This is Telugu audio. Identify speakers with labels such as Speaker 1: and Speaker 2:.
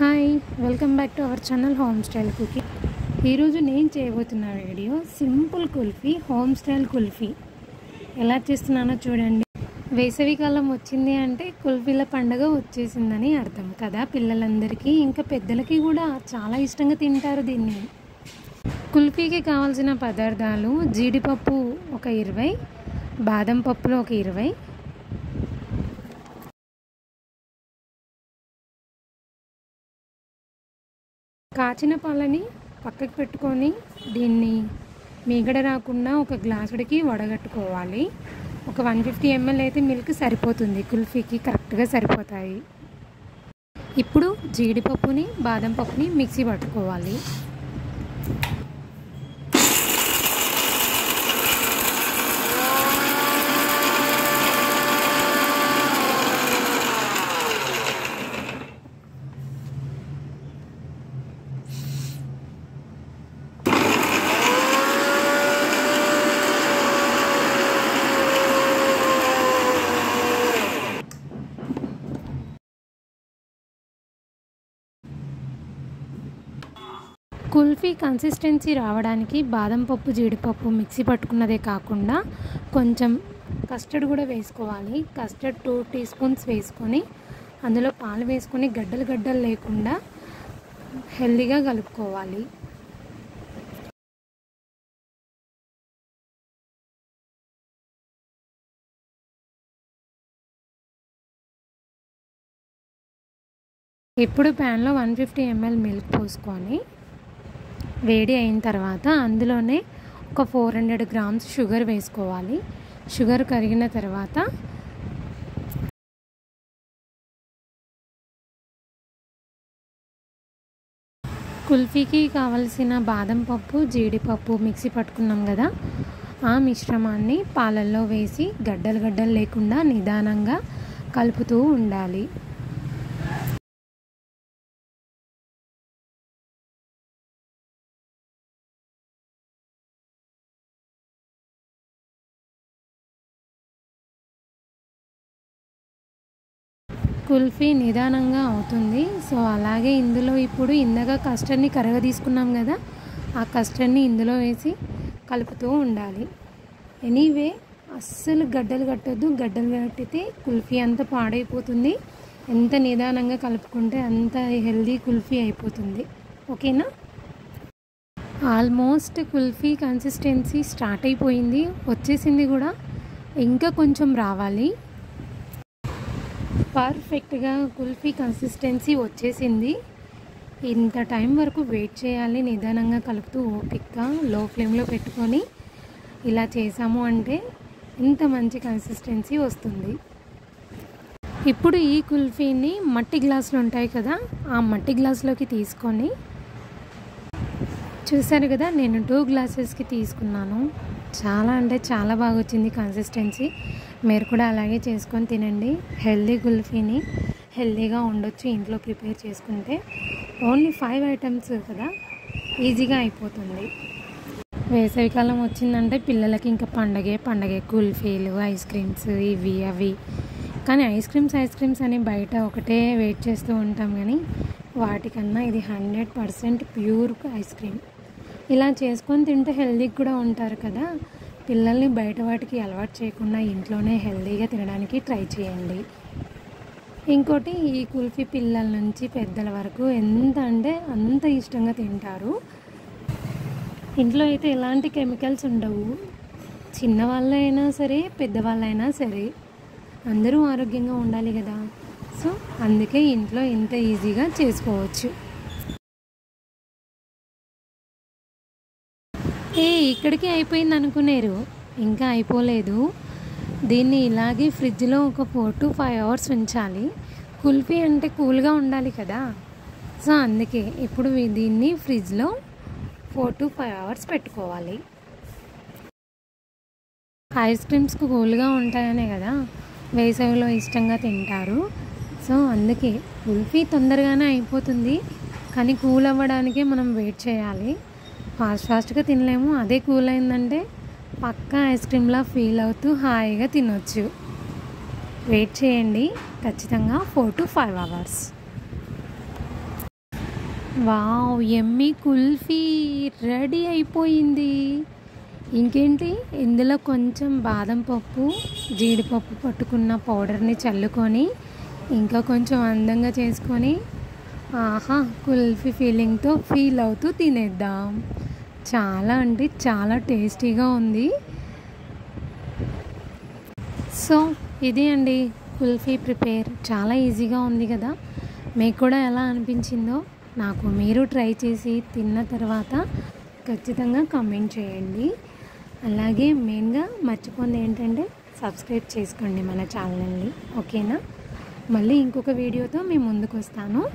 Speaker 1: Hi, welcome back to our channel home style cooking. ఈరోజు నేను చేయబోతున్న video simple kulfi, home style kulfi ఎలా చేస్తున్నానో చూడండి. వేసవికాలం వచ్చింది అంటే కుల్ఫీల పండుగ వచ్చేసిందని అర్థం కదా. పిల్లలందరికీ ఇంకా పెద్దలకి కూడా చాలా ఇష్టంగా తింటారు దీన్ని. కుల్ఫీకి కావాల్సిన పదార్థాలు: జీడిపప్పు ఒక 20, బాదం పప్పులు ఒక 20, కాచిన పాలని పక్కకు పెట్టుకొని దీన్ని మీగడ రాకుండా ఒక గ్లాసుడికి వడగట్టుకోవాలి. ఒక 150 ml అయితే మిల్క్ సరిపోతుంది, కుల్ఫీకి కరెక్ట్గా సరిపోతాయి. ఇప్పుడు జీడిపప్పుని బాదం పప్పుని మిక్సీ పట్టుకోవాలి. కుల్ఫీ కన్సిస్టెన్సీ రావడానికి బాదం పప్పు, జీడిపప్పు మిక్సీ పట్టుకున్నదే కాకుండా కొంచెం కస్టర్డ్ కూడా వేసుకోవాలి. కస్టర్డ్ 2 టీ స్పూన్స్ వేసుకొని అందులో పాలు వేసుకొని గడ్డలు లేకుండా హెల్దీగా కలుపుకోవాలి. ఇప్పుడు ప్యాన్లో 150 ml మిల్క్ పోసుకొని వేడి అయిన తర్వాత అందులోనే ఒక 400 grams షుగర్ వేసుకోవాలి. షుగర్ కరిగిన తర్వాత కుల్ఫీకి కావలసిన బాదం పప్పు, జీడిపప్పు మిక్సీ పట్టుకున్నాం కదా, ఆ మిశ్రమాన్ని పాలల్లో వేసి గడ్డలు లేకుండా నిదానంగా కలుపుతూ ఉండాలి. కుల్ఫీ నిదానంగా అవుతుంది. సో అలాగే ఇందులో ఇప్పుడు ఇందాక కస్టర్డ్ని కరగ తీసుకున్నాం కదా, ఆ కస్టర్డ్ని ఇందులో వేసి కలుపుతూ ఉండాలి. ఎనీవే అస్సలు గడ్డలు కట్టొద్దు. గడ్డలు కట్టితే కుల్ఫీ అంతా పాడైపోతుంది. ఎంత నిదానంగా కలుపుకుంటే అంత హెల్దీ కుల్ఫీ అయిపోతుంది. ఓకేనా? ఆల్మోస్ట్ కుల్ఫీ కన్సిస్టెన్సీ స్టార్ట్ అయిపోయింది, వచ్చేసింది కూడా. ఇంకా కొంచెం రావాలి. పర్ఫెక్ట్గా కుల్ఫీ కన్సిస్టెన్సీ వచ్చేసింది. ఇంత టైం వరకు వెయిట్ చేయాలి, నిదానంగా కలుపుతూ ఓపిక్గా లో ఫ్లేమ్లో పెట్టుకొని ఇలా చేసాము అంటే ఇంత మంచి కన్సిస్టెన్సీ వస్తుంది. ఇప్పుడు ఈ కుల్ఫీని మట్టి గ్లాసులు ఉంటాయి కదా, ఆ మట్టి గ్లాసులోకి తీసుకొని, చూసారు కదా నేను 2 గ్లాసెస్కి తీసుకున్నాను. చాలా అంటే చాలా బాగా వచ్చింది కన్సిస్టెన్సీ. మీరు కూడా అలాగే చేసుకొని తినండి. హెల్దీ కుల్ఫీని హెల్దీగా ఉండొచ్చు ఇంట్లో ప్రిపేర్ చేసుకుంటే. ఓన్లీ 5 ఐటమ్స్ కదా, ఈజీగా అయిపోతుంది. వేసవికాలం వచ్చిందంటే పిల్లలకి ఇంకా పండగే కుల్ఫీలు, ఐస్ క్రీమ్స్, ఇవి అవి. కానీ ఐస్ క్రీమ్స్ అని బయట ఒకటే వెయిట్ చేస్తూ ఉంటాం, కానీ వాటికన్నా ఇది 100% ప్యూర్ ఐస్ క్రీమ్. ఇలా చేసుకొని తింటే హెల్దీగా కూడా ఉంటారు కదా. పిల్లల్ని బయట వాటికి అలవాటు చేయకుండా ఇంట్లోనే హెల్దీగా తినడానికి ట్రై చేయండి. ఇంకోటి, ఈ కుల్ఫీ పిల్లల నుంచి పెద్దల వరకు ఎంత అంటే అంత ఇష్టంగా తింటారు. ఇంట్లో అయితే ఎలాంటి కెమికల్స్ ఉండవు. చిన్నవాళ్ళైనా సరే, పెద్దవాళ్ళైనా సరే అందరూ ఆరోగ్యంగా ఉండాలి కదా. సో అందుకే ఇంట్లో ఇంత ఈజీగా చేసుకోవచ్చు. ఇక్కడికి అయిపోయింది అనుకునేరు, ఇంకా అయిపోలేదు. దీన్ని ఇలాగే ఫ్రిడ్జ్లో ఒక 4 to 5 hours ఉంచాలి. కుల్ఫీ అంటే కూల్గా ఉండాలి కదా, సో అందుకే ఇప్పుడు దీన్ని ఫ్రిడ్జ్లో 4 to 5 hours పెట్టుకోవాలి. ఐస్ క్రీమ్స్కి కూల్గా ఉంటాయనే కదా వేసవిలో ఇష్టంగా తింటారు. సో అందుకే కుల్ఫీ తొందరగానే అయిపోతుంది, కానీ కూల్ అవ్వడానికే మనం వెయిట్ చేయాలి. ఫాస్ట్గా తినలేము. అదే కూల్ అయిందంటే పక్కా ఐస్ క్రీమ్లా ఫీల్ అవుతూ హాయిగా తినొచ్చు. వెయిట్ చేయండి ఖచ్చితంగా 4 to 5 hours. Wow, yummy kulfi ready అయిపోయింది. ఇంకేంటి, ఇందులో కొంచెం బాదం పప్పు, జీడిపప్పు పట్టుకున్న పౌడర్ని చల్లుకొని ఇంకా కొంచెం అందంగా చేసుకొని ఆహా కుల్ఫీ ఫీలింగ్తో ఫీల్ అవుతూ తినేద్దాం. చాలా అంటే చాలా టేస్టీగా ఉంది. సో ఇది అండి కుల్ఫీ ప్రిపేర్. చాలా ఈజీగా ఉంది కదా. మీకు కూడా ఎలా అనిపించిందో నాకు మీరు ట్రై చేసి తిన్న తర్వాత ఖచ్చితంగా కామెంట్ చేయండి. అలాగే మెయిన్గా మర్చిపోయింది ఏంటంటే సబ్స్క్రైబ్ చేసుకోండి మన ఛానల్ని. ఓకేనా? మళ్ళీ ఇంకొక వీడియోతో మేము ముందుకు వస్తాను.